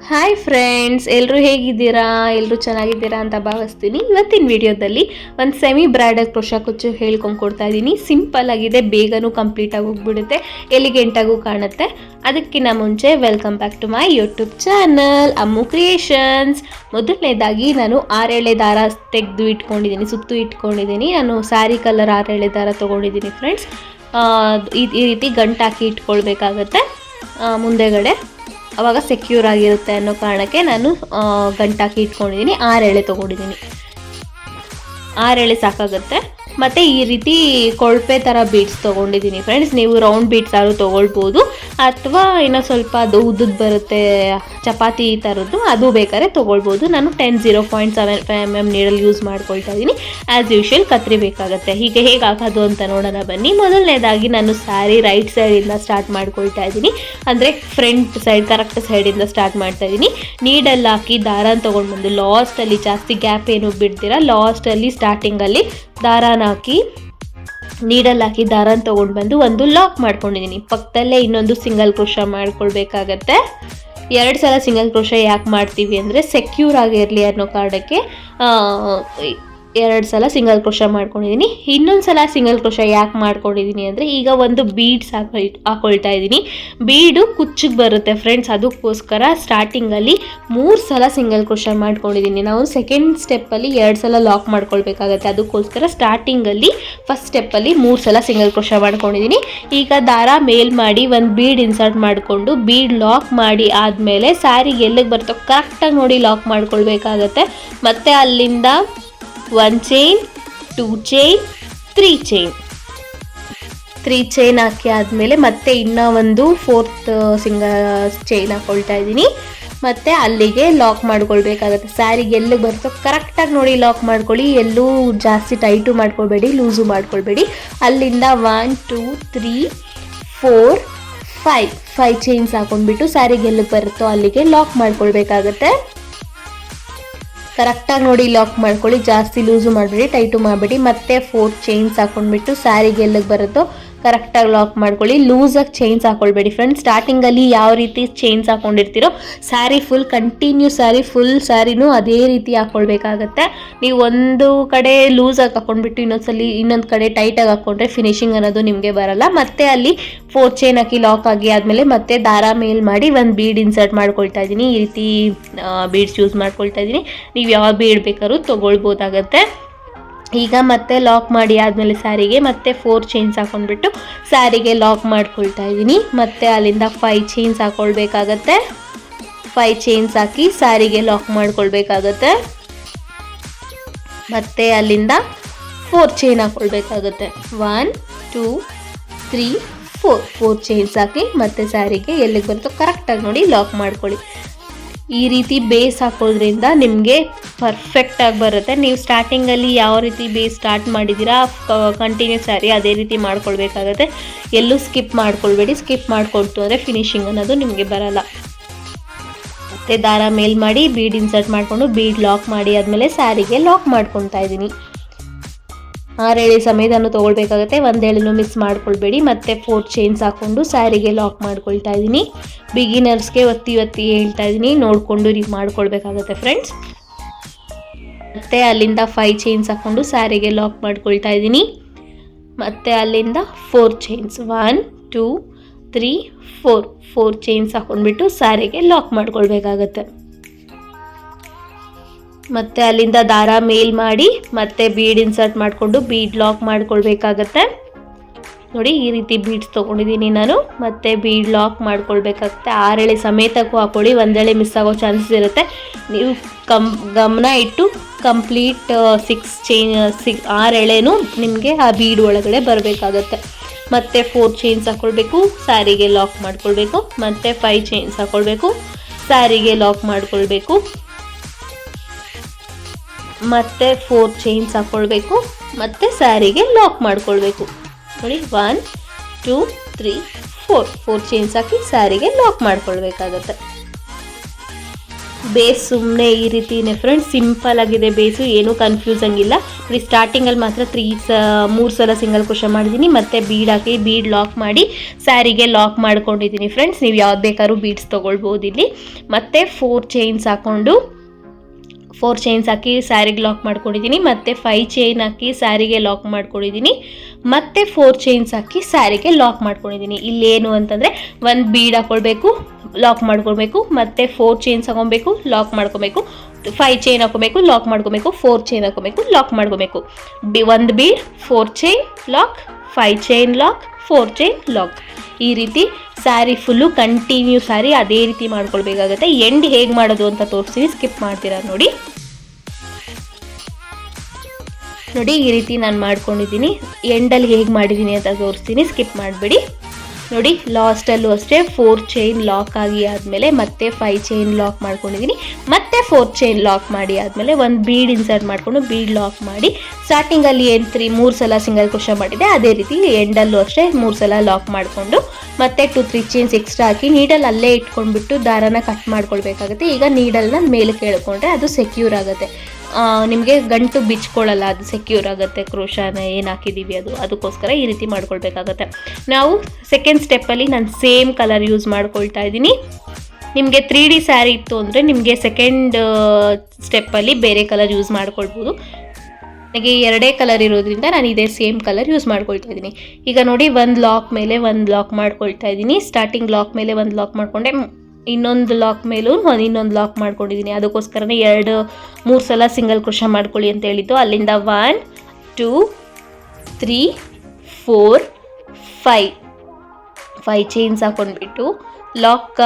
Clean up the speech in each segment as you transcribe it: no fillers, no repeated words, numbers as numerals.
Hi friends, ಎಲ್ಲರೂ ಹೇಗಿದ್ದೀರಾ? ಎಲ್ಲರೂ ಚೆನ್ನಾಗಿದ್ದೀರಾ ಅಂತ ಭಾವಿಸ್ತೀನಿ. ಇವತ್ತಿನ ವಿಡಿಯೋದಲ್ಲಿ ಒಂದು ಸೆಮಿ ಬ್ರೈಡಲ್ ಕ್ರೋಶಾ ಕುಚ್ಚು ಹೇಳ್ಕೊಂಡು ಕೊಡ್ತಾ ಇದ್ದೀನಿ. ಸಿಂಪಲ್ ಆಗಿದೆ, ಬೇಗನೂ ಕಂಪ್ಲೀಟ್ ಆಗಿ ಹೋಗ್ಬಿಡುತ್ತೆ, ಎಲಿಗೆಂಟಾಗೂ ಕಾಣುತ್ತೆ. ಅದಕ್ಕಿಂತ ಮುಂಚೆ welcome back to my YouTube channel Ammu creations. ಮೊದಲನೇದಾಗಿ ನಾನು 6 ಎಳೆ ದಾರ ತೆಗೆದು ಇಟ್ಕೊಂಡಿದ್ದೀನಿ, ಸುತ್ತು ಇಟ್ಕೊಂಡಿದ್ದೀನಿ. ನಾನು ಸ್ಯಾರಿ ಕಲರ್ 6 ಎಳೆ ದಾರ ತೊಗೊಂಡಿದ್ದೀನಿ ಫ್ರೆಂಡ್ಸ್. ಈ ರೀತಿ ಗಂಟಾಕಿ ಇಟ್ಕೊಳ್ಬೇಕಾಗತ್ತೆ ಮುಂದೆಗಡೆ, ಅವಾಗ ಸೆಕ್ಯೂರ್ ಆಗಿರುತ್ತೆ ಅನ್ನೋ ಕಾರಣಕ್ಕೆ ನಾನು ಗಂಟಾಕಿ ಇಟ್ಕೊಂಡಿದ್ದೀನಿ. 6 ಎಳೆ ತೊಗೊಂಡಿದ್ದೀನಿ, 6 ಎಳೆ ಸಾಕಾಗುತ್ತೆ. ಮತ್ತು ಈ ರೀತಿ ಕೊಳ್ಪೆ ಥರ ಬೀಡ್ಸ್ ತೊಗೊಂಡಿದ್ದೀನಿ ಫ್ರೆಂಡ್ಸ್. ನೀವು ರೌಂಡ್ ಬೀಡ್ಸ್ ಆದ್ರೂ ತೊಗೊಳ್ಬೋದು, ಅಥವಾ ಇನ್ನೂ ಸ್ವಲ್ಪ ಅದು ಉದ್ದದ್ದು ಬರುತ್ತೆ ಚಪಾತಿ ಥರದ್ದು, ಅದು ಬೇಕಾದ್ರೆ ತೊಗೊಳ್ಬೋದು. ನಾನು 10.0.75 mm ನೀಡಲ್ ಯೂಸ್ ಮಾಡ್ಕೊಳ್ತಾ ಇದ್ದೀನಿ. ಆ್ಯಸ್ ಯೂಶುವಲ್ ಕತ್ರಿ ಬೇಕಾಗುತ್ತೆ. ಹೀಗೆ ಹೇಗೆ ಹಾಕೋದು ಅಂತ ನೋಡೋಣ ಬನ್ನಿ. ಮೊದಲನೇದಾಗಿ ನಾನು ಸ್ಯಾರಿ ರೈಟ್ ಸೈಡಿಂದ ಸ್ಟಾರ್ಟ್ ಮಾಡ್ಕೊಳ್ತಾ ಇದ್ದೀನಿ, ಅಂದರೆ ಫ್ರಂಟ್ ಸೈಡ್ ಕರೆಕ್ಟ್ ಸೈಡಿಂದ ಸ್ಟಾರ್ಟ್ ಮಾಡ್ತಾ ಇದ್ದೀನಿ. ನೀಡಲ್ ಹಾಕಿ ದಾರನ ತೊಗೊಂಡ್ಬಂದು ಲಾಸ್ಟಲ್ಲಿ, ಜಾಸ್ತಿ ಗ್ಯಾಪ್ ಏನು ಬಿಡ್ತೀರಾ, ಲಾಸ್ಟಲ್ಲಿ ಸ್ಟಾರ್ಟಿಂಗಲ್ಲಿ ದಾರಾನ ಹಾಕಿ ನೀಡಲ್ ಹಾಕಿ ದಾರನ ತೊಗೊಂಡು ಬಂದು ಒಂದು ಲಾಕ್ ಮಾಡ್ಕೊಂಡಿದ್ದೀನಿ. ಪಕ್ಕದಲ್ಲೇ ಇನ್ನೊಂದು ಸಿಂಗಲ್ ಕ್ರೋಶಾ ಮಾಡ್ಕೊಳ್ಬೇಕಾಗತ್ತೆ. 2 ಸಲ ಸಿಂಗಲ್ ಕ್ರೋಶಾ ಯಾಕೆ ಮಾಡ್ತೀವಿ ಅಂದರೆ ಸೆಕ್ಯೂರ್ ಆಗಿರಲಿ ಅನ್ನೋ ಕಾರಣಕ್ಕೆ 2 ಸಲ ಸಿಂಗಲ್ ಕ್ರೋಶಾ ಮಾಡ್ಕೊಂಡಿದ್ದೀನಿ. ಇನ್ನೊಂದು ಸಲ ಸಿಂಗಲ್ ಕ್ರೋಶಾ ಯಾಕೆ ಮಾಡ್ಕೊಂಡಿದ್ದೀನಿ ಅಂದರೆ ಈಗ ಒಂದು ಬೀಡ್ಸ್ ಹಾಕೊಳ್ತಾ ಇದ್ದೀನಿ. ಬೀಡು ಕುಚ್ಚಿಗೆ ಬರುತ್ತೆ ಫ್ರೆಂಡ್ಸ್, ಅದಕ್ಕೋಸ್ಕರ ಸ್ಟಾರ್ಟಿಂಗಲ್ಲಿ 3 ಸಲ ಸಿಂಗಲ್ ಕ್ರೋಶಾ ಮಾಡ್ಕೊಂಡಿದ್ದೀನಿ. ನಾವು ಸೆಕೆಂಡ್ ಸ್ಟೆಪ್ಪಲ್ಲಿ 2 ಸಲ ಲಾಕ್ ಮಾಡ್ಕೊಳ್ಬೇಕಾಗತ್ತೆ, ಅದಕ್ಕೋಸ್ಕರ ಸ್ಟಾರ್ಟಿಂಗಲ್ಲಿ ಫಸ್ಟ್ ಸ್ಟೆಪ್ಪಲ್ಲಿ 3 ಸಲ ಸಿಂಗಲ್ ಕ್ರೋಶಾ ಮಾಡ್ಕೊಂಡಿದ್ದೀನಿ. ಈಗ ದಾರ ಮೇಲ್ ಮಾಡಿ ಒಂದು ಬೀಡ್ ಇನ್ಸರ್ಟ್ ಮಾಡಿಕೊಂಡು ಬೀಡ್ ಲಾಕ್ ಮಾಡಿ ಆದಮೇಲೆ ಸ್ಯಾರಿಗೆ ಎಲ್ಲಿಗೆ ಬರ್ತೋ ಕರೆಕ್ಟಾಗಿ ನೋಡಿ ಲಾಕ್ ಮಾಡ್ಕೊಳ್ಬೇಕಾಗತ್ತೆ. ಮತ್ತು ಅಲ್ಲಿಂದ 1 ಚೈನ್, 2 ಚೈನ್, 3 ಚೈನ್, 3 ಚೈನ್ ಹಾಕಿ ಆದಮೇಲೆ ಮತ್ತೆ ಇನ್ನೂ ಒಂದು 4th ಸಿಂಗಲ್ ಚೈನ್ ಹಾಕ್ಕೊಳ್ತಾ ಇದ್ದೀನಿ. ಮತ್ತು ಅಲ್ಲಿಗೆ ಲಾಕ್ ಮಾಡ್ಕೊಳ್ಬೇಕಾಗತ್ತೆ. ಸ್ಯಾರಿಗೆ ಎಲ್ಲಿಗೆ ಬರ್ತೋ ಕರೆಕ್ಟಾಗಿ ನೋಡಿ ಲಾಕ್ ಮಾಡ್ಕೊಳ್ಳಿ, ಎಲ್ಲೂ ಜಾಸ್ತಿ ಟೈಟು ಮಾಡ್ಕೊಳ್ಬೇಡಿ, ಲೂಸು ಮಾಡ್ಕೊಳ್ಬೇಡಿ. ಅಲ್ಲಿಂದ 1 2 3 4 5 ಚೈನ್ಸ್ ಹಾಕೊಂಡ್ಬಿಟ್ಟು ಸ್ಯಾರಿಗೆ ಎಲ್ಲಿಗೆ ಬರುತ್ತೋ ಅಲ್ಲಿಗೆ ಲಾಕ್ ಮಾಡ್ಕೊಳ್ಬೇಕಾಗತ್ತೆ. ಕರೆಕ್ಟಾಗಿ ನೋಡಿ ಲಾಕ್ ಮಾಡ್ಕೊಳ್ಳಿ, ಜಾಸ್ತಿ ಲೂಸು ಮಾಡಬೇಡಿ, ಟೈಟು ಮಾಡಬೇಡಿ. ಮತ್ತೆ 4 ಚೈನ್ಸ್ ಹಾಕೊಂಡ್ಬಿಟ್ಟು ಸ್ಯಾರಿಗೆ ಎಲ್ಲಿಗೆ ಬರುತ್ತೋ ಕರೆಕ್ಟಾಗಿ ಲಾಕ್ ಮಾಡ್ಕೊಳ್ಳಿ. ಲೂಸಾಗಿ ಚೈನ್ಸ್ ಹಾಕೊಳ್ಬೇಡಿ ಫ್ರೆಂಡ್ಸ್. ಸ್ಟಾರ್ಟಿಂಗಲ್ಲಿ ಯಾವ ರೀತಿ ಚೈನ್ಸ್ ಹಾಕ್ಕೊಂಡಿರ್ತೀರೋ ಸ್ಯಾರಿ ಫುಲ್ ಕಂಟಿನ್ಯೂ ಫುಲ್ ಸ್ಯಾರಿನೂ ಅದೇ ರೀತಿ ಹಾಕ್ಕೊಳ್ಬೇಕಾಗತ್ತೆ. ನೀವು ಒಂದು ಕಡೆ ಲೂಸಾಗಿ ಹಾಕ್ಕೊಂಡ್ಬಿಟ್ಟು ಇನ್ನೊಂದು ಕಡೆ ಟೈಟಾಗಿ ಹಾಕ್ಕೊಂಡ್ರೆ ಫಿನಿಶಿಂಗ್ ಅನ್ನೋದು ನಿಮಗೆ ಬರಲ್ಲ. ಮತ್ತೆ ಅಲ್ಲಿ 4 ಚೈನ್ ಹಾಕಿ ಲಾಕ್ ಆಗಿ ಆದಮೇಲೆ ಮತ್ತೆ ದಾರ ಮೇಲ್ ಮಾಡಿ ಒಂದು ಬೀಡ್ ಇನ್ಸರ್ಟ್ ಮಾಡ್ಕೊಳ್ತಾ ಇದ್ದೀನಿ. ಈ ರೀತಿ ಬೀಡ್ಸ್ ಯೂಸ್ ಮಾಡ್ಕೊಳ್ತಾ ಇದ್ದೀನಿ. ನೀವು ಯಾವ ಬೀಡ್ ಬೇಕಾದ್ರೂ ತೊಗೊಳ್ಬೋದಾಗತ್ತೆ. ಈಗ ಮತ್ತೆ ಲಾಕ್ ಮಾಡಿ ಆದಮೇಲೆ ಸ್ಯಾರಿಗೆ ಮತ್ತೆ 4 ಚೈನ್ಸ್ ಹಾಕೊಂಡ್ಬಿಟ್ಟು ಸ್ಯಾರಿಗೆ ಲಾಕ್ ಮಾಡ್ಕೊಳ್ತಾ ಇದ್ದೀನಿ. ಮತ್ತು ಅಲ್ಲಿಂದ 5 ಚೈನ್ಸ್ ಹಾಕ್ಕೊಳ್ಬೇಕಾಗತ್ತೆ. 5 ಚೈನ್ಸ್ ಹಾಕಿ ಸ್ಯಾರಿಗೆ ಲಾಕ್ ಮಾಡ್ಕೊಳ್ಬೇಕಾಗತ್ತೆ. ಮತ್ತು ಅಲ್ಲಿಂದ 4 ಚೈನ್ ಹಾಕ್ಕೊಳ್ಬೇಕಾಗತ್ತೆ. 1 2 3 4 ಚೈನ್ಸ್ ಹಾಕಿ ಮತ್ತೆ ಸ್ಯಾರಿಗೆ ಎಲ್ಲಿಗೆ ಬರುತ್ತೋ ಕರೆಕ್ಟಾಗಿ ನೋಡಿ ಲಾಕ್ ಮಾಡ್ಕೊಳ್ಳಿ. ಈ ರೀತಿ ಬೇಸ್ ಹಾಕೋದ್ರಿಂದ ನಿಮಗೆ ಪರ್ಫೆಕ್ಟಾಗಿ ಬರುತ್ತೆ. ನೀವು ಸ್ಟಾರ್ಟಿಂಗಲ್ಲಿ ಯಾವ ರೀತಿ ಬೇಸ್ ಸ್ಟಾರ್ಟ್ ಮಾಡಿದ್ದೀರಾ ಕಂಟಿನ್ಯೂಸ್ ಸ್ಯಾರಿ ಅದೇ ರೀತಿ ಮಾಡ್ಕೊಳ್ಬೇಕಾಗತ್ತೆ. ಎಲ್ಲೂ ಸ್ಕಿಪ್ ಮಾಡ್ಕೊಳ್ಬೇಡಿ, ಸ್ಕಿಪ್ ಮಾಡ್ಕೊಳ್ತು ಅಂದರೆ ಫಿನಿಶಿಂಗ್ ಅನ್ನೋದು ನಿಮಗೆ ಬರಲ್ಲ. ಮತ್ತು ದಾರ ಮೇಲ್ ಮಾಡಿ ಬೀಡ್ ಇನ್ಸರ್ಟ್ ಮಾಡಿಕೊಂಡು ಬೀಡ್ ಲಾಕ್ ಮಾಡಿ ಆದಮೇಲೆ ಸ್ಯಾರಿಗೆ ಲಾಕ್ ಮಾಡ್ಕೊತಾ ಇದ್ದೀನಿ. 6 ಎಳೆ ಸಮೇತನೂ ತೊಗೊಳ್ಬೇಕಾಗತ್ತೆ, 1 ಎಳೆನೂ ಮಿಸ್ ಮಾಡ್ಕೊಳ್ಬೇಡಿ. ಮತ್ತು 4 ಚೈನ್ಸ್ ಹಾಕ್ಕೊಂಡು ಸ್ಯಾರಿಗೆ ಲಾಕ್ ಮಾಡ್ಕೊಳ್ತಾ ಇದ್ದೀನಿ. ಬಿಗಿನರ್ಸ್ಗೆ ಒತ್ತಿ ಹೇಳ್ತಾ ಇದ್ದೀನಿ, ನೋಡಿಕೊಂಡು ನೀವು ಮಾಡ್ಕೊಳ್ಬೇಕಾಗತ್ತೆ ಫ್ರೆಂಡ್ಸ್. ಮತ್ತು ಅಲ್ಲಿಂದ 5 ಚೈನ್ಸ್ ಹಾಕ್ಕೊಂಡು ಸ್ಯಾರಿಗೆ ಲಾಕ್ ಮಾಡ್ಕೊಳ್ತಾ ಇದ್ದೀನಿ. ಮತ್ತು ಅಲ್ಲಿಂದ 4 ಚೈನ್ಸ್ 1 2 3 4 ಚೈನ್ಸ್ ಹಾಕ್ಕೊಂಡ್ಬಿಟ್ಟು ಸ್ಯಾರಿಗೆ ಲಾಕ್ ಮಾಡ್ಕೊಳ್ಬೇಕಾಗತ್ತೆ. ಮತ್ತು ಅಲ್ಲಿಂದ ದಾರ ಮೇಲ್ ಮಾಡಿ ಮತ್ತೆ ಬೀಡ್ ಇನ್ಸರ್ಟ್ ಮಾಡಿಕೊಂಡು ಬೀಡ್ ಲಾಕ್ ಮಾಡ್ಕೊಳ್ಬೇಕಾಗತ್ತೆ. ನೋಡಿ ಈ ರೀತಿ ಬೀಡ್ಸ್ ತೊಗೊಂಡಿದ್ದೀನಿ ನಾನು. ಮತ್ತು ಬೀಡ್ ಲಾಕ್ ಮಾಡ್ಕೊಳ್ಬೇಕಾಗುತ್ತೆ. 6 ಎಳೆ ಸಮೇತಕ್ಕೂ ಹಾಕೊಳ್ಳಿ, 1 ಎಳೆ ಮಿಸ್ ಆಗೋ ಚಾನ್ಸಸ್ ಇರುತ್ತೆ. ನೀವು ಗಮನ ಇಟ್ಟು ಕಂಪ್ಲೀಟ್ 6 ಎಳೆನೂ ನಿಮಗೆ ಆ ಬೀಡ್ ಒಳಗಡೆ ಬರಬೇಕಾಗತ್ತೆ. ಮತ್ತು 4 ಚೈನ್ಸ್ ಹಾಕ್ಕೊಳ್ಬೇಕು, ಸ್ಯಾರಿಗೆ ಲಾಕ್ ಮಾಡ್ಕೊಳ್ಬೇಕು. ಮತ್ತು 5 ಚೈನ್ಸ್ ಹಾಕ್ಕೊಳ್ಬೇಕು, ಸ್ಯಾರಿಗೆ ಲಾಕ್ ಮಾಡ್ಕೊಳ್ಬೇಕು. ಮತ್ತು 4 ಚೈನ್ಸ್ ಹಾಕ್ಕೊಳ್ಬೇಕು, ಮತ್ತು ಸ್ಯಾರಿಗೆ ಲಾಕ್ ಮಾಡ್ಕೊಳ್ಬೇಕು. ನೋಡಿ 1 2 3 4 ಚೈನ್ಸ್ ಹಾಕಿ ಸ್ಯಾರಿಗೆ ಲಾಕ್ ಮಾಡ್ಕೊಳ್ಬೇಕಾಗತ್ತೆ. ಬೇಸ್ ಸುಮ್ಮನೆ ಈ ರೀತಿನೇ ಫ್ರೆಂಡ್ಸ್, ಸಿಂಪಲ್ ಆಗಿದೆ ಬೇಸು, ಏನೂ ಕನ್ಫ್ಯೂಸ್ ಹಂಗಿಲ್ಲ. ನೋಡಿ ಸ್ಟಾರ್ಟಿಂಗಲ್ಲಿ ಮಾತ್ರ 3 ಸಲ ಸಿಂಗಲ್ ಕ್ರೋಶೆ ಮಾಡಿದ್ದೀನಿ, ಮತ್ತೆ ಬೀಡ್ ಹಾಕಿ ಬೀಡ್ ಲಾಕ್ ಮಾಡಿ ಸ್ಯಾರಿಗೆ ಲಾಕ್ ಮಾಡ್ಕೊಂಡಿದ್ದೀನಿ ಫ್ರೆಂಡ್ಸ್. ನೀವು ಯಾವ್ದು ಬೇಕಾದ್ರೂ ಬೀಡ್ಸ್ ತೊಗೊಳ್ಬೋದು ಇಲ್ಲಿ. ಮತ್ತೆ 4 ಚೈನ್ಸ್ ಹಾಕ್ಕೊಂಡು 4 ಚೈನ್ಸ್ ಹಾಕಿ ಸ್ಯಾರಿಗೆ ಲಾಕ್ ಮಾಡ್ಕೊಂಡಿದ್ದೀನಿ, ಮತ್ತೆ 5 ಚೈನ್ ಹಾಕಿ ಸ್ಯಾರಿಗೆ ಲಾಕ್ ಮಾಡ್ಕೊಂಡಿದ್ದೀನಿ, ಮತ್ತೆ 4 ಚೈನ್ಸ್ ಹಾಕಿ ಸ್ಯಾರಿಗೆ ಲಾಕ್ ಮಾಡ್ಕೊಂಡಿದ್ದೀನಿ. ಇಲ್ಲೇನು ಅಂತಂದರೆ ಒಂದು ಬೀಡ್ ಹಾಕ್ಕೊಳ್ಬೇಕು, ಲಾಕ್ ಮಾಡ್ಕೊಳ್ಬೇಕು, ಮತ್ತೆ 4 ಚೈನ್ಸ್ ಹಾಕೊಬೇಕು, ಲಾಕ್ ಮಾಡ್ಕೊಬೇಕು, 5 ಚೈನ್ ಹಾಕೋಬೇಕು, ಲಾಕ್ ಮಾಡ್ಕೊಬೇಕು, 4 ಚೈನ್ ಹಾಕೋಬೇಕು, ಲಾಕ್ ಮಾಡ್ಕೊಬೇಕು. ಒಂದು bead 4 chain lock, 5 chain lock, 4 chain lock. ಈ ರೀತಿ ಸ್ಯಾರಿ ಫುಲ್ಲು ಕಂಟಿನ್ಯೂ ಸ್ಯಾರಿ ಅದೇ ರೀತಿ ಮಾಡ್ಕೊಳ್ಬೇಕಾಗತ್ತೆ. ಎಂಡ್ ಹೇಗೆ ಮಾಡೋದು ಅಂತ ತೋರಿಸ್ತೀನಿ, ಸ್ಕಿಪ್ ಮಾಡ್ತೀರಾ ನೋಡಿ. ಈ ರೀತಿ ನಾನು ಮಾಡ್ಕೊಂಡಿದ್ದೀನಿ. ಎಂಡಲ್ಲಿ ಹೇಗೆ ಮಾಡಿದ್ದೀನಿ ಅಂತ ತೋರಿಸ್ತೀನಿ, ಸ್ಕಿಪ್ ಮಾಡಿಬಿಡಿ. ನೋಡಿ ಲಾಸ್ಟಲ್ಲೂ ಅಷ್ಟೇ 4 ಚೈನ್ ಲಾಕ್ ಆಗಿ ಆದಮೇಲೆ ಮತ್ತೆ 5 ಚೈನ್ ಲಾಕ್ ಮಾಡ್ಕೊಂಡಿದ್ದೀನಿ, ಮತ್ತೆ 4 ಚೈನ್ ಲಾಕ್ ಮಾಡಿ ಆದಮೇಲೆ ಒಂದು ಬೀಡ್ ಇನ್ಸರ್ಟ್ ಮಾಡಿಕೊಂಡು ಬೀಡ್ ಲಾಕ್ ಮಾಡಿ ಸ್ಟಾರ್ಟಿಂಗಲ್ಲಿ ಏನು 3 ಸಲ ಸಿಂಗಲ್ ಕ್ರೋಶೆ ಮಾಡಿದೆ ಅದೇ ರೀತಿ ಎಂಡಲ್ಲೂ ಅಷ್ಟೇ 3 ಸಲ ಲಾಕ್ ಮಾಡಿಕೊಂಡು ಮತ್ತೆ 2-3 ಚೈನ್ಸ್ ಎಕ್ಸ್ಟ್ರಾ ಹಾಕಿ ನೀಡಲ್ ಅಲ್ಲೇ ಇಟ್ಕೊಂಡ್ಬಿಟ್ಟು ದಾರನ ಕಟ್ ಮಾಡ್ಕೊಳ್ಬೇಕಾಗುತ್ತೆ. ಈಗ ನೀಡಲ್ನ ಮೇಲೆ ಕೇಳ್ಕೊಂಡ್ರೆ ಅದು ಸೆಕ್ಯೂರ್ ಆಗುತ್ತೆ, ನಿಮಗೆ ಗಂಟು ಬಿಚ್ಕೊಳ್ಳಲ್ಲ, ಅದು ಸೆಕ್ಯೂರ್ ಆಗುತ್ತೆ. ಕ್ರೋಶಾನ ಏನು ಹಾಕಿದ್ದೀವಿ ಅದಕ್ಕೋಸ್ಕರ ಈ ರೀತಿ ಮಾಡ್ಕೊಳ್ಬೇಕಾಗತ್ತೆ. ನಾವು ಸೆಕೆಂಡ್ ಸ್ಟೆಪ್ಪಲ್ಲಿ ನಾನು ಸೇಮ್ ಕಲರ್ ಯೂಸ್ ಮಾಡ್ಕೊಳ್ತಾ ಇದ್ದೀನಿ. ನಿಮಗೆ 3D ಸ್ಯಾರಿ ಇತ್ತು ಅಂದರೆ ನಿಮಗೆ ಸೆಕೆಂಡ್ ಸ್ಟೆಪ್ಪಲ್ಲಿ ಬೇರೆ ಕಲರ್ ಯೂಸ್ ಮಾಡ್ಕೊಳ್ಬೋದು. ನನಗೆ 2 ಕಲರ್ ಇರೋದ್ರಿಂದ ನಾನು ಇದೇ ಸೇಮ್ ಕಲರ್ ಯೂಸ್ ಮಾಡ್ಕೊಳ್ತಾ ಇದ್ದೀನಿ. ಈಗ ನೋಡಿ ಒಂದು ಲಾಕ್ ಮೇಲೆ ಒಂದು ಲಾಕ್ ಮಾಡ್ಕೊಳ್ತಾ ಇದ್ದೀನಿ. ಸ್ಟಾರ್ಟಿಂಗ್ ಲಾಕ್ ಮೇಲೆ ಒಂದು ಲಾಕ್ ಮಾಡಿಕೊಂಡೆ, ಇನ್ನೊಂದು ಲಾಕ್ ಮೇಲೂ ಇನ್ನೊಂದು ಲಾಕ್ ಮಾಡ್ಕೊಂಡಿದ್ದೀನಿ. ಅದಕ್ಕೋಸ್ಕರನೇ 2-3 ಸಲ ಸಿಂಗಲ್ ಕ್ರೋಶೆ ಮಾಡ್ಕೊಳ್ಳಿ ಅಂತ ಹೇಳಿದ್ದು. ಅಲ್ಲಿಂದ 1 2 3 4 5 ಚೈನ್ಸ್ ಹಾಕೊಂಡ್ಬಿಟ್ಟು ಲಾಕ್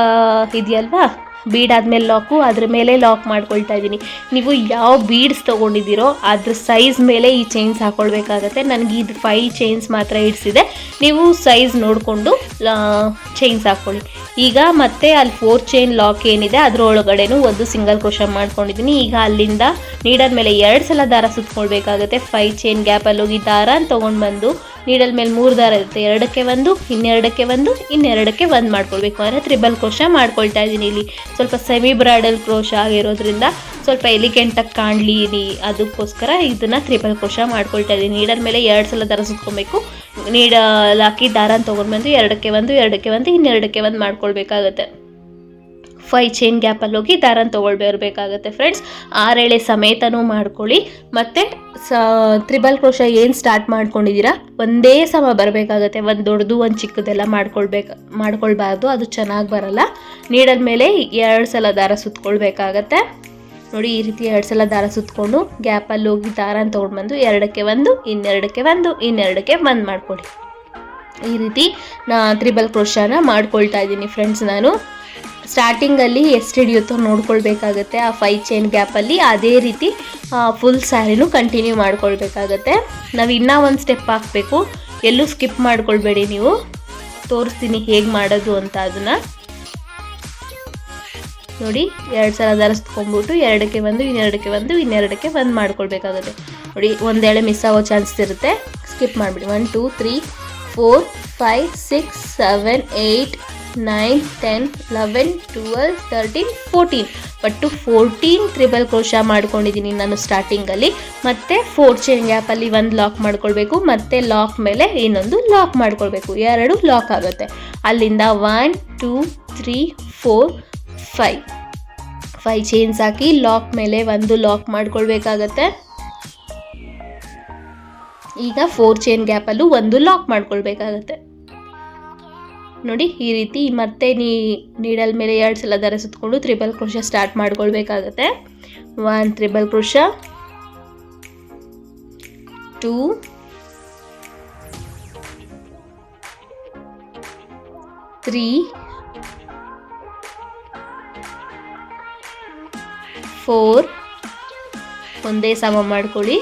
ಇದೆಯಲ್ವಾ, ಬೀಡ್ ಆದಮೇಲೆ ಲಾಕು, ಅದ್ರ ಮೇಲೆ ಲಾಕ್ ಮಾಡ್ಕೊಳ್ತಾ ಇದ್ದೀನಿ. ನೀವು ಯಾವ ಬೀಡ್ಸ್ ತೊಗೊಂಡಿದ್ದೀರೋ ಅದ್ರ ಸೈಜ್ ಮೇಲೆ ಈ ಚೈನ್ಸ್ ಹಾಕ್ಕೊಳ್ಬೇಕಾಗತ್ತೆ. ನನಗೆ ಇದು 5 ಚೈನ್ಸ್ ಮಾತ್ರ ಇಡಿಸಿದೆ, ನೀವು ಸೈಜ್ ನೋಡಿಕೊಂಡು ಚೈನ್ಸ್ ಹಾಕ್ಕೊಳ್ಳಿ. ಈಗ ಮತ್ತೆ ಅಲ್ಲಿ 4 ಚೈನ್ ಲಾಕ್ ಏನಿದೆ ಅದರೊಳಗಡೆನೂ ಒಂದು ಸಿಂಗಲ್ ಕ್ರೋಶೆ ಮಾಡ್ಕೊಂಡಿದ್ದೀನಿ. ಈಗ ಅಲ್ಲಿಂದ ನೀಡಲ್ ಮೇಲೆ 2 ಸಲ ದಾರ ಸುತ್ಕೊಳ್ಬೇಕಾಗುತ್ತೆ. 5 ಚೈನ್ ಗ್ಯಾಪಲ್ಲಿ ಹೋಗಿ ದಾರ ತೊಗೊಂಡು ಬಂದು ನೀಡಲ್ ಮೇಲೆ 3 ದಾರ ಇರುತ್ತೆ, 2ಕ್ಕೆ 1, ಇನ್ನೆರಡಕ್ಕೆ 1, ಇನ್ನೆರಡಕ್ಕೆ 1 ಮಾಡ್ಕೊಳ್ಬೇಕು. ಅಂದರೆ ತ್ರಿಬಲ್ ಕ್ರೋಶೆ ಮಾಡ್ಕೊಳ್ತಾ ಇದ್ದೀನಿ. ಇಲ್ಲಿ ಸ್ವಲ್ಪ ಸೆಮಿ ಬ್ರೈಡಲ್ ಕ್ರೋಶೆ ಆಗಿರೋದ್ರಿಂದ ಸ್ವಲ್ಪ ಎಲಿಗೆಂಟಾಗಿ ಕಾಣಲಿ ಅದಕ್ಕೋಸ್ಕರ ಇದನ್ನು ತ್ರಿಬಲ್ ಕ್ರೋಶೆ ಮಾಡ್ಕೊಳ್ತಾ ಇದ್ದೀನಿ. ನೀಡಲ್ ಮೇಲೆ 2 ಸಲ ದಾರ ಸುತ್ಕೊಬೇಕು, ನೀಡಲ್ ಹಾಕಿ ದಾರನ ತೊಗೊಂಡ್ಬಂದು 2ಕ್ಕೆ 1, 2ಕ್ಕೆ 1, ಇನ್ನೆರಡಕ್ಕೆ 1 ಮಾಡ್ಕೊಳ್ಬೇಕಾಗತ್ತೆ. 5 ಚೈನ್ ಗ್ಯಾಪಲ್ಲಿ ಹೋಗಿ ದಾರನ ತೊಗೊಳ್ಬರ್ಬೇಕಾಗತ್ತೆ ಫ್ರೆಂಡ್ಸ್. 6 ಎಳೆ ಸಮೇತನೂ ಮಾಡ್ಕೊಳ್ಳಿ. ಮತ್ತು ತ್ರಿಬಲ್ ಕ್ರೋಶೆ ಏನು ಸ್ಟಾರ್ಟ್ ಮಾಡ್ಕೊಂಡಿದ್ದೀರಾ ಒಂದೇ ಸಮ ಬರಬೇಕಾಗತ್ತೆ. ಒಂದು ದೊಡ್ಡದು ಒಂದು ಚಿಕ್ಕದೆಲ್ಲ ಮಾಡ್ಕೊಳ್ಬಾರ್ದು, ಅದು ಚೆನ್ನಾಗಿ ಬರಲ್ಲ. ನೀಡಲ್ ಮೇಲೆ 2 ಸಲ ದಾರ ಸುತ್ಕೊಳ್ಬೇಕಾಗತ್ತೆ. ನೋಡಿ ಈ ರೀತಿ 2 ಸಲ ದಾರ ಸುತ್ಕೊಂಡು ಗ್ಯಾಪಲ್ಲಿ ಹೋಗಿ ದಾರನ ತೊಗೊಂಡ್ಬಂದು 2ಕ್ಕೆ 1, ಇನ್ನೆರಡಕ್ಕೆ 1, ಇನ್ನೆರಡಕ್ಕೆ 1 ಮಾಡ್ಕೊಳ್ಳಿ. ಈ ರೀತಿ ತ್ರಿಬಲ್ ಕ್ರೋಶೆನ ಮಾಡ್ಕೊಳ್ತಾ ಇದ್ದೀನಿ ಫ್ರೆಂಡ್ಸ್. ನಾನು ಸ್ಟಾರ್ಟಿಂಗಲ್ಲಿ ಎಷ್ಟು ಹಿಡಿಯುತ್ತೋ ನೋಡ್ಕೊಳ್ಬೇಕಾಗತ್ತೆ. ಆ 5 ಚೈನ್ ಗ್ಯಾಪಲ್ಲಿ ಅದೇ ರೀತಿ ಫುಲ್ ಸ್ಯಾರಿನೂ ಕಂಟಿನ್ಯೂ ಮಾಡ್ಕೊಳ್ಬೇಕಾಗತ್ತೆ. ನಾವು ಇನ್ನೂ ಒಂದು ಸ್ಟೆಪ್ ಹಾಕಬೇಕು, ಎಲ್ಲೂ ಸ್ಕಿಪ್ ಮಾಡ್ಕೊಳ್ಬೇಡಿ. ನೀವು ತೋರಿಸ್ತೀನಿ ಹೇಗೆ ಮಾಡೋದು ಅಂತ. ಅದನ್ನು ನೋಡಿ 2 ಸಲ ದಾರ ಸುತ್ಕೊಂಡ್ಬಿಟ್ಟು 2ಕ್ಕೆ 1, ಇನ್ನೆರಡಕ್ಕೆ 1, ಇನ್ನೆರಡಕ್ಕೆ 1 ಮಾಡ್ಕೊಳ್ಬೇಕಾಗುತ್ತೆ. ನೋಡಿ ಒಂದೆಳೆ ಮಿಸ್ ಆಗೋ ಚಾನ್ಸ್ ಇರುತ್ತೆ, ಸ್ಕಿಪ್ ಮಾಡಿಬಿಡಿ. 1 2 3 4 5 6 7 8 9 10 11 12 13 14 ಒಟ್ಟು 14 ತ್ರಿಬಲ್ ಕ್ರೋಶೆ ಮಾಡ್ಕೊಂಡಿದ್ದೀನಿ ನಾನು ಸ್ಟಾರ್ಟಿಂಗಲ್ಲಿ. ಮತ್ತು 4 ಚೈನ್ ಗ್ಯಾಪಲ್ಲಿ 1 ಲಾಕ್ ಮಾಡ್ಕೊಳ್ಬೇಕು, ಮತ್ತು ಲಾಕ್ ಮೇಲೆ ಇನ್ನೊಂದು ಲಾಕ್ ಮಾಡ್ಕೊಳ್ಬೇಕು, 2 ಲಾಕ್ ಆಗುತ್ತೆ. ಅಲ್ಲಿಂದ 1 2 3 4 5 ಚೈನ್ಸ್ ಹಾಕಿ ಲಾಕ್ ಮೇಲೆ 1 ಲಾಕ್ ಮಾಡ್ಕೊಳ್ಬೇಕಾಗತ್ತೆ. ಈಗ 4 ಚೈನ್ ಗ್ಯಾಪಲ್ಲೂ 1 ಲಾಕ್ ಮಾಡ್ಕೊಳ್ಬೇಕಾಗತ್ತೆ. ನೋಡಿ ಈ ರೀತಿ ಮತ್ತೆ ನೀಡಲ್ ಮೇಲೆ 2 ಸಲ ದಾರ ಸುತ್ಕೊಂಡು ತ್ರಿಬಲ್ ಕ್ರೋಶೆ ಸ್ಟಾರ್ಟ್ ಮಾಡ್ಕೊಳ್ಬೇಕಾಗತ್ತೆ. 1 ತ್ರಿಬಲ್ ಕ್ರೋಶೆ, 2 3 4 ಒಂದೇ ಸಮ ಮಾಡ್ಕೊಳ್ಳಿ,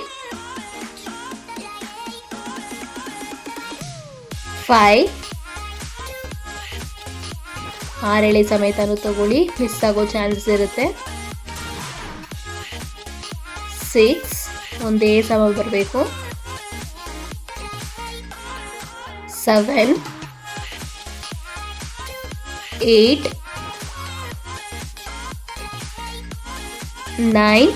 5 6 ಎಳೆ ಸಮೇತನೂ ತಗೊಳ್ಳಿ, ಮಿಸ್ ಆಗೋ ಚಾನ್ಸಸ್ ಇರುತ್ತೆ. 6 ಒಂದೇ ಸಮ ಬರಬೇಕು, 7 8 9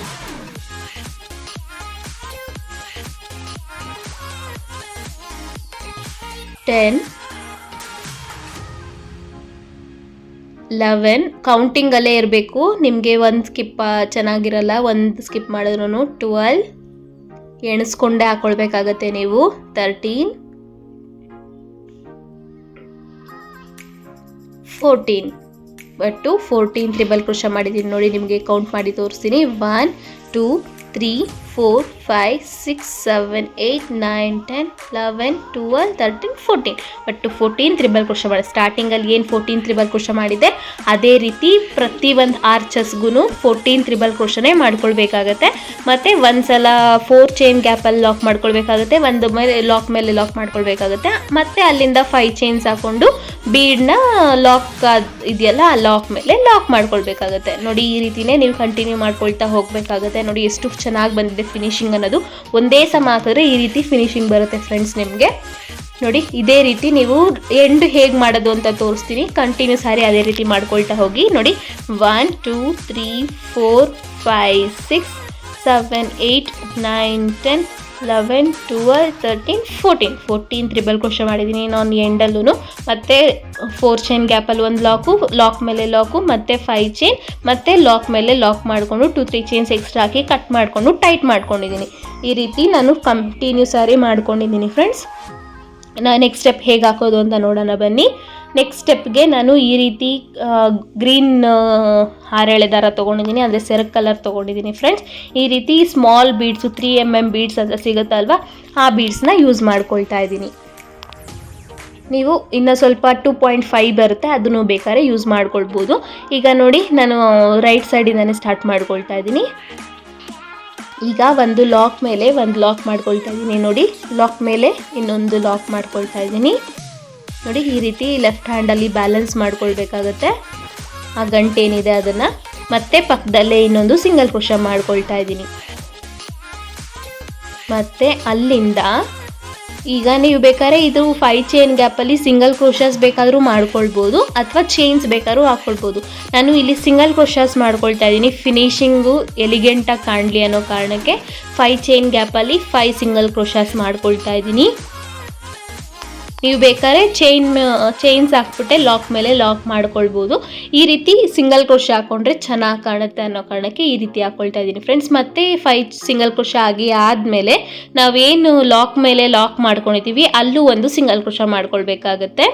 10 11 ಕೌಂಟಿಂಗ್ ಅಲ್ಲೇ ಇರಬೇಕು, ನಿಮಗೆ ಒಂದು ಸ್ಕಿಪ್ ಚೆನ್ನಾಗಿರಲ್ಲ, ಒಂದು ಸ್ಕಿಪ್ ಮಾಡಿದ್ರು. 12 ಎಣಿಸ್ಕೊಂಡೆ ಹಾಕೊಳ್ಬೇಕಾಗತ್ತೆ ನೀವು. 13 14 ಬಟ್ಟು 14 ತ್ರಿಬಲ್ ಕ್ರೋಶ ಮಾಡಿದ್ದೀನಿ ನೋಡಿ, ನಿಮಗೆ ಕೌಂಟ್ ಮಾಡಿ ತೋರಿಸ್ತೀನಿ. 1 2 3 4 5 6 7 8 9 10 11 12 13 14 ಬಟ್ಟು 14 ತ್ರಿಬಲ್ ಕ್ರೋಶ ಮಾಡಿ. ಸ್ಟಾರ್ಟಿಂಗಲ್ಲಿ ಏನು 14 ತ್ರಿಬಲ್ ಕ್ರೋಶ ಮಾಡಿದೆ ಅದೇ ರೀತಿ ಪ್ರತಿ ಒಂದು ಆರ್ಚಸ್ಗೂ 14 ತ್ರಿಬಲ್ ಕ್ರೋಶನೇ ಮಾಡ್ಕೊಳ್ಬೇಕಾಗತ್ತೆ. ಮತ್ತು ಒಂದ್ಸಲ 4 ಚೈನ್ ಗ್ಯಾಪಲ್ಲಿ ಲಾಕ್ ಮಾಡ್ಕೊಳ್ಬೇಕಾಗತ್ತೆ, ಒಂದು ಲಾಕ್ ಮೇಲೆ ಲಾಕ್ ಮಾಡ್ಕೊಳ್ಬೇಕಾಗತ್ತೆ. ಮತ್ತು ಅಲ್ಲಿಂದ 5 ಚೈನ್ಸ್ ಹಾಕ್ಕೊಂಡು ಬೀಡನ್ನ ಲಾಕ್ ಇದೆಯಲ್ಲ ಆ ಲಾಕ್ ಮೇಲೆ ಲಾಕ್ ಮಾಡ್ಕೊಳ್ಬೇಕಾಗತ್ತೆ. ನೋಡಿ ಈ ರೀತಿನೇ ನೀವು ಕಂಟಿನ್ಯೂ ಮಾಡ್ಕೊಳ್ತಾ ಹೋಗಬೇಕಾಗತ್ತೆ. ನೋಡಿ ಎಷ್ಟು ಚೆನ್ನಾಗಿ ಬಂದಿದೆ ಫಿನಿಶಿಂಗ್ ಅನ್ನೋದು. ಒಂದೇ ಸಮ ಹಾಕಿದ್ರೆ ಈ ರೀತಿ ಫಿನಿಶಿಂಗ್ ಬರುತ್ತೆ ಫ್ರೆಂಡ್ಸ್ ನಿಮಗೆ. ನೋಡಿ ಇದೇ ರೀತಿ ನೀವು ಎಂಡ್ ಹೇಗೆ ಮಾಡೋದು ಅಂತ ತೋರಿಸ್ತೀನಿ, ಕಂಟಿನ್ಯೂ ಸಾರಿ ಅದೇ ರೀತಿ ಮಾಡ್ಕೊಳ್ತಾ ಹೋಗಿ. ನೋಡಿ 1 2 3 4 5 6 7 8 9 10 11 12 13 14 ತ್ರಿಬಲ್ ಕ್ರೋಶ ಮಾಡಿದ್ದೀನಿ ನಾನು ಎಂಡಲ್ಲೂ. ಮತ್ತು 4 ಚೈನ್ ಗ್ಯಾಪಲ್ಲಿ ಒಂದು ಲಾಕ್ ಮೇಲೆ ಲಾಕು, ಮತ್ತು 5 ಚೈನ್, ಮತ್ತು ಲಾಕ್ ಮೇಲೆ ಲಾಕ್ ಮಾಡಿಕೊಂಡು 2-3 ಚೈನ್ಸ್ ಎಕ್ಸ್ಟ್ರಾ ಹಾಕಿ ಕಟ್ ಮಾಡಿಕೊಂಡು ಟೈಟ್ ಮಾಡ್ಕೊಂಡಿದ್ದೀನಿ. ಈ ರೀತಿ ನಾನು ಕಂಟಿನ್ಯೂ ಸಾರಿ ಮಾಡ್ಕೊಂಡಿದ್ದೀನಿ ಫ್ರೆಂಡ್ಸ್. ನಾನು ನೆಕ್ಸ್ಟ್ ಸ್ಟೆಪ್ ಹೇಗೆ ಹಾಕೋದು ಅಂತ ನೋಡೋಣ ಬನ್ನಿ. ನೆಕ್ಸ್ಟ್ ಸ್ಟೆಪ್ಗೆ ನಾನು ಈ ರೀತಿ ಗ್ರೀನ್ ಹಾರೆಳೆ ದಾರ ತೊಗೊಂಡಿದ್ದೀನಿ, ಅಂದರೆ ಸೆರಗ್ ಕಲರ್ ತೊಗೊಂಡಿದ್ದೀನಿ ಫ್ರೆಂಡ್ಸ್. ಈ ರೀತಿ ಸ್ಮಾಲ್ ಬೀಡ್ಸು 3 mm ಬೀಡ್ಸ್ ಅಂತ ಸಿಗುತ್ತಲ್ವ, ಆ ಬೀಡ್ಸ್ನ ಯೂಸ್ ಮಾಡ್ಕೊಳ್ತಾ ಇದ್ದೀನಿ. ನೀವು ಇನ್ನು ಸ್ವಲ್ಪ 2.5 ಬರುತ್ತೆ, ಅದನ್ನು ಬೇಕಾದ್ರೆ ಯೂಸ್ ಮಾಡ್ಕೊಳ್ಬೋದು. ಈಗ ನೋಡಿ ನಾನು ರೈಟ್ ಸೈಡಿಂದಾನೆ ಸ್ಟಾರ್ಟ್ ಮಾಡ್ಕೊಳ್ತಾ ಇದ್ದೀನಿ. ಈಗ ಒಂದು ಲಾಕ್ ಮೇಲೆ ಒಂದು ಲಾಕ್ ಮಾಡ್ಕೊಳ್ತಾ ಇದ್ದೀನಿ. ನೋಡಿ ಲಾಕ್ ಮೇಲೆ ಇನ್ನೊಂದು ಲಾಕ್ ಮಾಡ್ಕೊಳ್ತಾ ಇದ್ದೀನಿ. ನೋಡಿ ಈ ರೀತಿ ಲೆಫ್ಟ್ ಹ್ಯಾಂಡಲ್ಲಿ ಬ್ಯಾಲೆನ್ಸ್ ಮಾಡ್ಕೊಳ್ಬೇಕಾಗತ್ತೆ ಆ ಗಂಟೇನಿದೆ ಅದನ್ನು. ಮತ್ತೆ ಪಕ್ಕದಲ್ಲೇ ಇನ್ನೊಂದು ಸಿಂಗಲ್ ಕ್ರೋಶ ಮಾಡ್ಕೊಳ್ತಾ ಇದ್ದೀನಿ. ಮತ್ತು ಅಲ್ಲಿಂದ ಈಗ ನೀವು ಬೇಕಾದ್ರೆ ಇದು 5 ಚೈನ್ ಗ್ಯಾಪಲ್ಲಿ ಸಿಂಗಲ್ ಕ್ರೋಶಸ್ ಬೇಕಾದರೂ ಮಾಡ್ಕೊಳ್ಬೋದು, ಅಥವಾ ಚೈನ್ಸ್ ಬೇಕಾದ್ರೂ ಹಾಕ್ಕೊಳ್ಬೋದು. ನಾನು ಇಲ್ಲಿ ಸಿಂಗಲ್ ಕ್ರೋಶಸ್ ಮಾಡ್ಕೊಳ್ತಾ ಇದ್ದೀನಿ, ಫಿನಿಶಿಂಗು ಎಲಿಗೆಂಟಾಗಿ ಕಾಣಲಿ ಅನ್ನೋ ಕಾರಣಕ್ಕೆ 5 ಚೈನ್ ಗ್ಯಾಪಲ್ಲಿ 5 ಸಿಂಗಲ್ ಕ್ರೋಶಸ್ ಮಾಡ್ಕೊಳ್ತಾ ಇದ್ದೀನಿ. ನೀವು ಬೇಕಾದ್ರೆ ಚೈನ್ಸ್ ಹಾಕ್ಬಿಟ್ಟೆ ಲಾಕ್ ಮೇಲೆ ಲಾಕ್ ಮಾಡ್ಕೊಳ್ಬೋದು. ಈ ರೀತಿ ಸಿಂಗಲ್ ಕ್ರೋಶ ಹಾಕ್ಕೊಂಡ್ರೆ ಚೆನ್ನಾಗಿ ಕಾಣುತ್ತೆ ಅನ್ನೋ ಕಾರಣಕ್ಕೆ ಈ ರೀತಿ ಹಾಕ್ಕೊಳ್ತಾ ಇದ್ದೀನಿ ಫ್ರೆಂಡ್ಸ್. ಮತ್ತೆ 5 ಸಿಂಗಲ್ ಕ್ರೋಶ ಆದಮೇಲೆ ನಾವೇನು ಲಾಕ್ ಮೇಲೆ ಲಾಕ್ ಮಾಡ್ಕೊಂಡಿದ್ದೀವಿ ಅಲ್ಲೂ ಒಂದು ಸಿಂಗಲ್ ಕ್ರೋಶ ಮಾಡ್ಕೊಳ್ಬೇಕಾಗತ್ತೆ.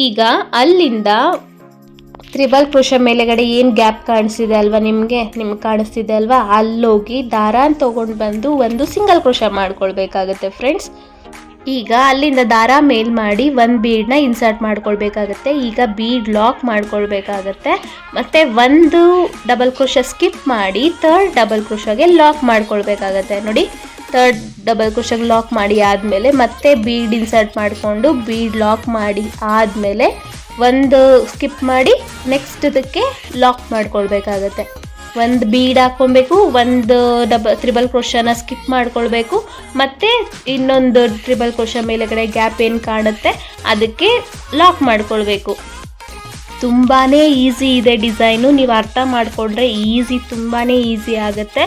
ಈಗ ಅಲ್ಲಿಂದ ತ್ರಿಬಲ್ ಕ್ರೋಶ ಮೇಲೆಗಡೆ ಏನು ಗ್ಯಾಪ್ ಕಾಣಿಸ್ತಿದೆ ಅಲ್ವಾ, ನಿಮಗೆ ಕಾಣಿಸ್ತಿದೆ ಅಲ್ವಾ, ಅಲ್ಲೋಗಿ ದಾರ ತೊಗೊಂಡು ಬಂದು ಒಂದು ಸಿಂಗಲ್ ಕ್ರೋಶ ಮಾಡ್ಕೊಳ್ಬೇಕಾಗತ್ತೆ ಫ್ರೆಂಡ್ಸ್. ಈಗ ಅಲ್ಲಿಂದ ದಾರ ಮೇಲ್ ಮಾಡಿ ಒಂದು ಬೀಡನ್ನ ಇನ್ಸರ್ಟ್ ಮಾಡ್ಕೊಳ್ಬೇಕಾಗತ್ತೆ. ಈಗ ಬೀಡ್ ಲಾಕ್ ಮಾಡ್ಕೊಳ್ಬೇಕಾಗತ್ತೆ. ಮತ್ತು ಒಂದು ಡಬಲ್ ಕ್ರೋಶ ಸ್ಕಿಪ್ ಮಾಡಿ 3rd ಡಬಲ್ ಕ್ರೋಶಗೆ ಲಾಕ್ ಮಾಡ್ಕೊಳ್ಬೇಕಾಗತ್ತೆ. ನೋಡಿ 3rd ಡಬಲ್ ಕ್ರೋಶಗೆ ಲಾಕ್ ಮಾಡಿ ಆದಮೇಲೆ ಮತ್ತೆ ಬೀಡ್ ಇನ್ಸರ್ಟ್ ಮಾಡಿಕೊಂಡು ಬೀಡ್ ಲಾಕ್ ಮಾಡಿ ಆದಮೇಲೆ ಒಂದು ಸ್ಕಿಪ್ ಮಾಡಿ ನೆಕ್ಸ್ಟ್ ಇದಕ್ಕೆ ಲಾಕ್ ಮಾಡ್ಕೊಳ್ಬೇಕಾಗತ್ತೆ. ಒಂದು ಬೀಡ್ ಹಾಕ್ಕೊಬೇಕು, ಒಂದು ತ್ರಿಬಲ್ ಕ್ರೋಶನ ಸ್ಕಿಪ್ ಮಾಡ್ಕೊಳ್ಬೇಕು, ಮತ್ತು ಇನ್ನೊಂದು ತ್ರಿಬಲ್ ಕ್ರೋಶ ಮೇಲೆಗಡೆ ಗ್ಯಾಪ್ ಏನು ಕಾಣುತ್ತೆ ಅದಕ್ಕೆ ಲಾಕ್ ಮಾಡ್ಕೊಳ್ಬೇಕು. ತುಂಬಾ ಈಸಿ ಇದೆ ಡಿಸೈನು, ನೀವು ಅರ್ಥ ಮಾಡಿಕೊಂಡ್ರೆ ತುಂಬಾ ಈಸಿ ಆಗುತ್ತೆ.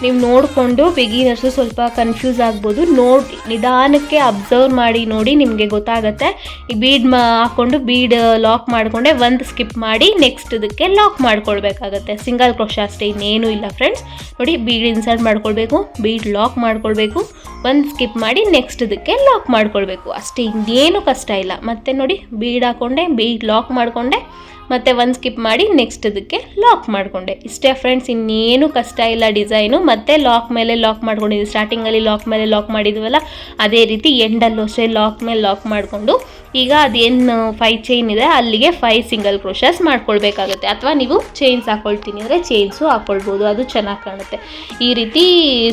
ನೀವು ನೋಡಿಕೊಂಡು ಬಿಗಿನರ್ಸು ಸ್ವಲ್ಪ ಕನ್ಫ್ಯೂಸ್ ಆಗ್ಬೋದು, ನೋಡಿ ನಿಧಾನಕ್ಕೆ ಅಬ್ಸರ್ವ್ ಮಾಡಿ ನೋಡಿ ನಿಮಗೆ ಗೊತ್ತಾಗುತ್ತೆ. ಈ ಬೀಡ್ ಹಾಕ್ಕೊಂಡು ಬೀಡ್ ಲಾಕ್ ಮಾಡಿಕೊಂಡೆ ಒಂದು ಸ್ಕಿಪ್ ಮಾಡಿ ನೆಕ್ಸ್ಟ್ ಇದಕ್ಕೆ ಲಾಕ್ ಮಾಡ್ಕೊಳ್ಬೇಕಾಗತ್ತೆ. ಸಿಂಗಲ್ ಕ್ರೋಶ ಅಷ್ಟೇ, ಇನ್ನೇನು ಇಲ್ಲ ಫ್ರೆಂಡ್ಸ್. ನೋಡಿ ಬೀಡ್ ಇನ್ಸರ್ಟ್ ಮಾಡ್ಕೊಳ್ಬೇಕು, ಬೀಡ್ ಲಾಕ್ ಮಾಡ್ಕೊಳ್ಬೇಕು, ಒಂದು ಸ್ಕಿಪ್ ಮಾಡಿ ನೆಕ್ಸ್ಟ್ ಇದಕ್ಕೆ ಲಾಕ್ ಮಾಡ್ಕೊಳ್ಬೇಕು ಅಷ್ಟೇ, ಇನ್ನೇನು ಕಷ್ಟ ಇಲ್ಲ. ಮತ್ತು ನೋಡಿ ಬೀಡ್ ಹಾಕ್ಕೊಂಡೆ, ಬೀಡ್ ಲಾಕ್ ಮಾಡಿಕೊಂಡೆ, ಮತ್ತು ಒಂದು ಸ್ಕಿಪ್ ಮಾಡಿ ನೆಕ್ಸ್ಟ್ ಇದಕ್ಕೆ ಲಾಕ್ ಮಾಡಿಕೊಂಡೆ. ಇಷ್ಟೇ ಫ್ರೆಂಡ್ಸ್, ಇನ್ನೇನು ಕಷ್ಟ ಇಲ್ಲ ಡಿಸೈನು. ಮತ್ತು ಲಾಕ್ ಮೇಲೆ ಲಾಕ್ ಮಾಡ್ಕೊಂಡಿದ್ದೀವಿ, ಸ್ಟಾರ್ಟಿಂಗಲ್ಲಿ ಲಾಕ್ ಮೇಲೆ ಲಾಕ್ ಮಾಡಿದ್ವಲ್ಲ ಅದೇ ರೀತಿ ಎಂಡಲ್ಲೂ ಅಷ್ಟೇ ಲಾಕ್ ಮೇಲೆ ಲಾಕ್ ಮಾಡಿಕೊಂಡು ಈಗ ಅದೇನು 5 ಚೈನ್ ಇದೆ ಅಲ್ಲಿಗೆ 5 ಸಿಂಗಲ್ ಕ್ರೋಶಸ್ ಮಾಡ್ಕೊಳ್ಬೇಕಾಗುತ್ತೆ. ಅಥವಾ ನೀವು ಚೈನ್ಸ್ ಹಾಕ್ಕೊಳ್ತೀನಿ ಅಂದರೆ ಚೈನ್ಸು ಹಾಕ್ಕೊಳ್ಬೋದು, ಅದು ಚೆನ್ನಾಗಿ ಕಾಣುತ್ತೆ. ಈ ರೀತಿ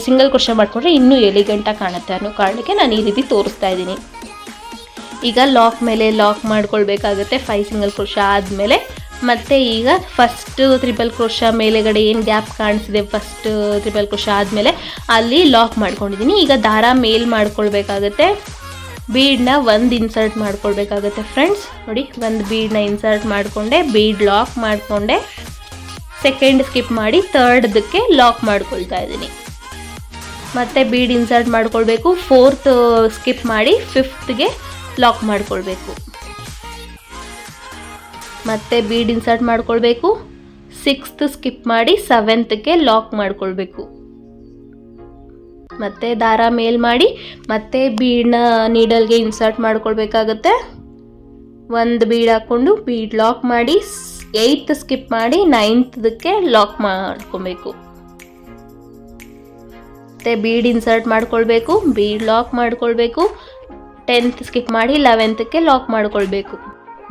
ಸಿಂಗಲ್ ಕ್ರೋಶ ಮಾಡಿಕೊಂಡ್ರೆ ಇನ್ನೂ ಎಲಿಗೆಂಟಾಗಿ ಕಾಣುತ್ತೆ ಅನ್ನೋ ಕಾರಣಕ್ಕೆ ನಾನು ಈ ರೀತಿ ತೋರಿಸ್ತಾ ಇದ್ದೀನಿ. ಈಗ ಲಾಕ್ ಮೇಲೆ ಲಾಕ್ ಮಾಡ್ಕೊಳ್ಬೇಕಾಗುತ್ತೆ 5 ಸಿಂಗಲ್ ಕ್ರೋಶ ಆದಮೇಲೆ. ಮತ್ತು ಈಗ ಫಸ್ಟ್ ತ್ರಿಬಲ್ ಕ್ರೋಶ ಮೇಲೆಗಡೆ ಏನು ಗ್ಯಾಪ್ ಕಾಣಿಸಿದೆ ಫಸ್ಟ್ ತ್ರಿಬಲ್ ಕ್ರೋಶ ಆದಮೇಲೆ ಅಲ್ಲಿ ಲಾಕ್ ಮಾಡ್ಕೊಂಡಿದ್ದೀನಿ. ಈಗ ದಾರ ಮೇಲ್ ಮಾಡ್ಕೊಳ್ಬೇಕಾಗತ್ತೆ, ಬೀಡನ್ನ ಒಂದು ಇನ್ಸರ್ಟ್ ಮಾಡ್ಕೊಳ್ಬೇಕಾಗತ್ತೆ ಫ್ರೆಂಡ್ಸ್. ನೋಡಿ ಒಂದು ಬೀಡನ್ನ ಇನ್ಸರ್ಟ್ ಮಾಡಿಕೊಂಡೆ, ಬೀಡ್ ಲಾಕ್ ಮಾಡಿಕೊಂಡೆ, ಸೆಕೆಂಡ್ ಸ್ಕಿಪ್ ಮಾಡಿ ಥರ್ಡ್ದಕ್ಕೆ ಲಾಕ್ ಮಾಡ್ಕೊಳ್ತಾ ಇದ್ದೀನಿ. ಮತ್ತೆ ಬೀಡ್ ಇನ್ಸರ್ಟ್ ಮಾಡ್ಕೊಳ್ಬೇಕು. ಫೋರ್ತ್ ಸ್ಕಿಪ್ ಮಾಡಿ ಫಿಫ್ತ್ಗೆ ಲಾಕ್ ಮಾಡ್ಕೊಳ್ಬೇಕು. ಮತ್ತೆ ಬೀಡ್ ಇನ್ಸರ್ಟ್ ಮಾಡ್ಕೊಳ್ಬೇಕು. ಸಿಕ್ಸ್ತ್ ಸ್ಕಿಪ್ ಮಾಡಿ ಸೆವೆಂತ್ಗೆ ಲಾಕ್ ಮಾಡ್ಕೊಳ್ಬೇಕು. ಮತ್ತೆ ದಾರ ಮೇಲ್ ಮಾಡಿ ಮತ್ತೆ ಬೀಡ್ನ ನೀಡಲ್ಗೆ ಇನ್ಸರ್ಟ್ ಮಾಡ್ಕೊಳ್ಬೇಕಾಗತ್ತೆ. ಒಂದು ಬೀಡ್ ಹಾಕ್ಕೊಂಡು ಬೀಡ್ ಲಾಕ್ ಮಾಡಿ 8th ಸ್ಕಿಪ್ ಮಾಡಿ 9th ಲಾಕ್ ಮಾಡ್ಕೊಬೇಕು. ಮತ್ತೆ ಬೀಡ್ ಇನ್ಸರ್ಟ್ ಮಾಡ್ಕೊಳ್ಬೇಕು. ಬೀಡ್ ಲಾಕ್ ಮಾಡ್ಕೊಳ್ಬೇಕು. 10th ಸ್ಕಿಪ್ ಮಾಡಿ 11th ಲಾಕ್ ಮಾಡ್ಕೊಳ್ಬೇಕು.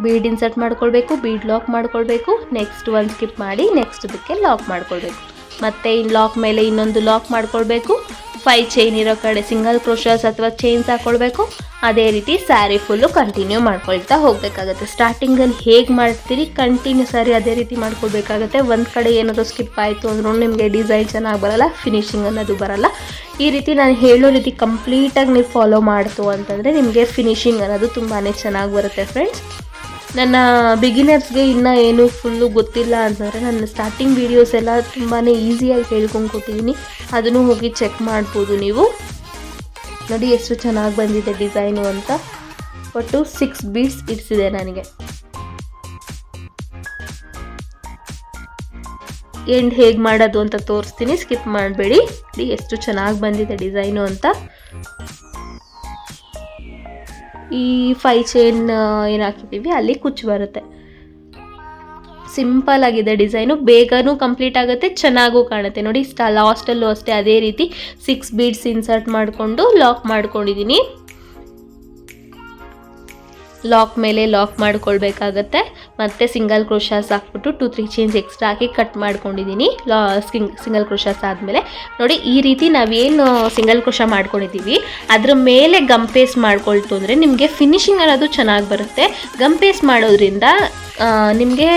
ಬೀಡ್ ಇನ್ಸರ್ಟ್ ಮಾಡ್ಕೊಳ್ಬೇಕು. ಬೀಡ್ ಲಾಕ್ ಮಾಡ್ಕೊಳ್ಬೇಕು. ನೆಕ್ಸ್ಟ್ ಒಂದು ಸ್ಕಿಪ್ ಮಾಡಿ ನೆಕ್ಸ್ಟ್ದಕ್ಕೆ ಲಾಕ್ ಮಾಡ್ಕೊಳ್ಬೇಕು. ಮತ್ತೆ ಇನ್ನು ಲಾಕ್ ಮೇಲೆ ಇನ್ನೊಂದು ಲಾಕ್ ಮಾಡ್ಕೊಳ್ಬೇಕು. 5 ಚೈನ್ ಇರೋ ಕಡೆ ಸಿಂಗಲ್ ಕ್ರೋಶಸ್ ಅಥವಾ ಚೈನ್ಸ್ ಹಾಕ್ಕೊಳ್ಬೇಕು. ಅದೇ ರೀತಿ ಸ್ಯಾರಿ ಫುಲ್ಲು ಕಂಟಿನ್ಯೂ ಮಾಡ್ಕೊಳ್ತಾ ಹೋಗಬೇಕಾಗತ್ತೆ. ಸ್ಟಾರ್ಟಿಂಗಲ್ಲಿ ಹೇಗೆ ಮಾಡ್ತೀರಿ ಕಂಟಿನ್ಯೂಸ್ ಆಗಿ ಅದೇ ರೀತಿ ಮಾಡ್ಕೊಳ್ಬೇಕಾಗತ್ತೆ. ಒಂದು ಕಡೆ ಏನಾದರೂ ಸ್ಕಿಪ್ ಆಯಿತು ಅಂದ್ರೂ ನಿಮಗೆ ಡಿಸೈನ್ ಚೆನ್ನಾಗಿ ಬರಲ್ಲ, ಫಿನಿಶಿಂಗ್ ಅನ್ನೋದು ಬರಲ್ಲ. ಈ ರೀತಿ ನಾನು ಹೇಳೋ ರೀತಿ ಕಂಪ್ಲೀಟಾಗಿ ನೀವು ಫಾಲೋ ಮಾಡ್ತು ಅಂತಂದರೆ ನಿಮಗೆ ಫಿನಿಶಿಂಗ್ ಅನ್ನೋದು ತುಂಬಾ ಚೆನ್ನಾಗಿ ಬರುತ್ತೆ ಫ್ರೆಂಡ್ಸ್. ನನ್ನ ಬಿಗಿನರ್ಸ್ಗೆ ಇನ್ನೂ ಏನು ಫುಲ್ಲು ಗೊತ್ತಿಲ್ಲ ಅಂತಂದರೆ ನನ್ನ ಸ್ಟಾರ್ಟಿಂಗ್ ವೀಡಿಯೋಸ್ ಎಲ್ಲ ತುಂಬಾ ಈಸಿಯಾಗಿ ಹೇಳ್ಕೊಂಡು ಕೊಟ್ಟಿದ್ದೀನಿ. ಅದನ್ನು ಹೋಗಿ ಚೆಕ್ ಮಾಡ್ಬೋದು ನೀವು. ನೋಡಿ ಎಷ್ಟು ಚೆನ್ನಾಗಿ ಬಂದಿದೆ ಡಿಸೈನು ಅಂತ. ಒಟ್ಟು 6 ಬೀಡ್ಸ್ ಇಡಿಸಿದೆ ನನಗೆ. ಎಂಡ್ ಹೇಗೆ ಮಾಡೋದು ಅಂತ ತೋರಿಸ್ತೀನಿ, ಸ್ಕಿಪ್ ಮಾಡಬೇಡಿ. ನೋಡಿ ಎಷ್ಟು ಚೆನ್ನಾಗಿ ಬಂದಿದೆ ಡಿಸೈನು ಅಂತ. ಈ 5 ಚೈನ್ ಏನು ಹಾಕಿದ್ದೀವಿ ಅಲ್ಲಿ ಕುಚ್ಚು ಬರುತ್ತೆ. ಸಿಂಪಲ್ ಆಗಿದೆ ಡಿಸೈನು, ಬೇಗನೂ ಕಂಪ್ಲೀಟ್ ಆಗುತ್ತೆ, ಚೆನ್ನಾಗೂ ಕಾಣುತ್ತೆ. ನೋಡಿ ಲಾಸ್ಟಲ್ಲೂ ಅಷ್ಟೇ ಅದೇ ರೀತಿ 6 ಬೀಡ್ಸ್ ಇನ್ಸರ್ಟ್ ಮಾಡಿಕೊಂಡು ಲಾಕ್ ಮಾಡ್ಕೊಂಡಿದ್ದೀನಿ. ಲಾಕ್ ಮೇಲೆ ಲಾಕ್ ಮಾಡ್ಕೊಳ್ಬೇಕಾಗತ್ತೆ. ಮತ್ತು ಸಿಂಗಲ್ ಕ್ರೋಶಾಸ್ ಹಾಕ್ಬಿಟ್ಟು 2-3 ಚೈನ್ಸ್ ಎಕ್ಸ್ಟ್ರಾ ಹಾಕಿ ಕಟ್ ಮಾಡ್ಕೊಂಡಿದ್ದೀನಿ. ಸಿಂಗಲ್ ಕ್ರೋಶಾಸ್ ಆದಮೇಲೆ ನೋಡಿ ಈ ರೀತಿ ನಾವೇನು ಸಿಂಗಲ್ ಕ್ರೋಶ ಮಾಡ್ಕೊಂಡಿದ್ದೀವಿ ಅದ್ರ ಮೇಲೆ ಗಮ್ ಪೇಸ್ಟ್ ಮಾಡ್ಕೊಳ್ತು ಅಂದರೆ ನಿಮಗೆ ಫಿನಿಶಿಂಗ್ ಅನ್ನೋದು ಚೆನ್ನಾಗಿ ಬರುತ್ತೆ. ಗಮ್ ಪೇಸ್ಟ್ ಮಾಡೋದ್ರಿಂದ ನಿಮಗೆ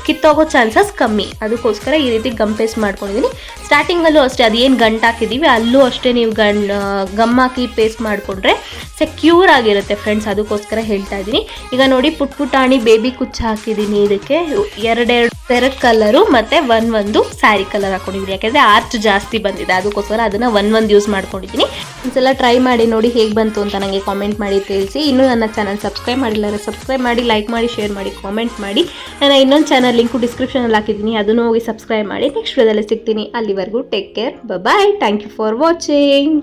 ಕಿತ್ತೋಗೋ ಚಾನ್ಸಸ್ ಕಮ್ಮಿ. ಅದಕ್ಕೋಸ್ಕರ ಈ ರೀತಿ ಗಮ್ ಪೇಸ್ಟ್ ಮಾಡ್ಕೊಂಡಿದ್ದೀನಿ. ಸ್ಟಾರ್ಟಿಂಗಲ್ಲೂ ಅಷ್ಟೇ ಅದೇನು ಗಂಟು ಹಾಕಿದ್ದೀವಿ ಅಲ್ಲೂ ಅಷ್ಟೇ ನೀವು ಗಮ್ ಹಾಕಿ ಪೇಸ್ಟ್ ಮಾಡಿಕೊಂಡ್ರೆ ಸೆಕ್ಯೂರ್ ಆಗಿರುತ್ತೆ ಫ್ರೆಂಡ್ಸ್. ಅದಕ್ಕೋಸ್ಕರ ಹೇಳ್ತಾ ಇದ್ದೀನಿ. ಈಗ ನೋಡಿ ಪುಟಾಣಿ ಬೇಬಿ ಕುಚ್ಚು ಹಾಕಿದ್ದೀನಿ. ಇದಕ್ಕೆ ಎರಡು ಕಲರು ಮತ್ತು ಒಂದು ಸ್ಯಾರಿ ಕಲರ್ ಹಾಕೊಂಡಿದ್ದೀನಿ. ಯಾಕೆಂದರೆ ಆರ್ಚ್ ಜಾಸ್ತಿ ಬಂದಿದೆ ಅದಕ್ಕೋಸ್ಕರ ಅದನ್ನು ಒಂದು ಯೂಸ್ ಮಾಡ್ಕೊಂಡಿದ್ದೀನಿ. ಒಂದ್ಸಲ ಟ್ರೈ ಮಾಡಿ ನೋಡಿ ಹೇಗೆ ಬಂತು ಅಂತ ನನಗೆ ಕಾಮೆಂಟ್ ಮಾಡಿ ತಿಳಿಸಿ. ಇನ್ನೂ ನನ್ನ ಚಾನಲ್ ಸಬ್ಸ್ಕ್ರೈಬ್ ಮಾಡಿಲ್ಲ ಸಬ್ಸ್ಕ್ರೈಬ್ ಮಾಡಿ, ಲೈಕ್ ಮಾಡಿ, ಶೇರ್ ಮಾಡಿ, ಕಾಮೆಂಟ್ ಮಾಡಿ. ನಾನು ಇನ್ನೊಂದು ಚಾನಲ್ ಲಿಂಕು ಡಿಸ್ಕ್ರಿಪ್ಷನಲ್ಲಿ ಹಾಕಿದ್ದೀನಿ, ಅದನ್ನು ಹೋಗಿ ಸಬ್ಸ್ಕ್ರೈಬ್ ಮಾಡಿ. ನೆಕ್ಸ್ಟ್ ವಿಡಿಯೋದಲ್ಲಿ ಸಿಗ್ತೀನಿ. ಅಲ್ಲಿವರೆಗೂ take care, bye. Thank you for watching.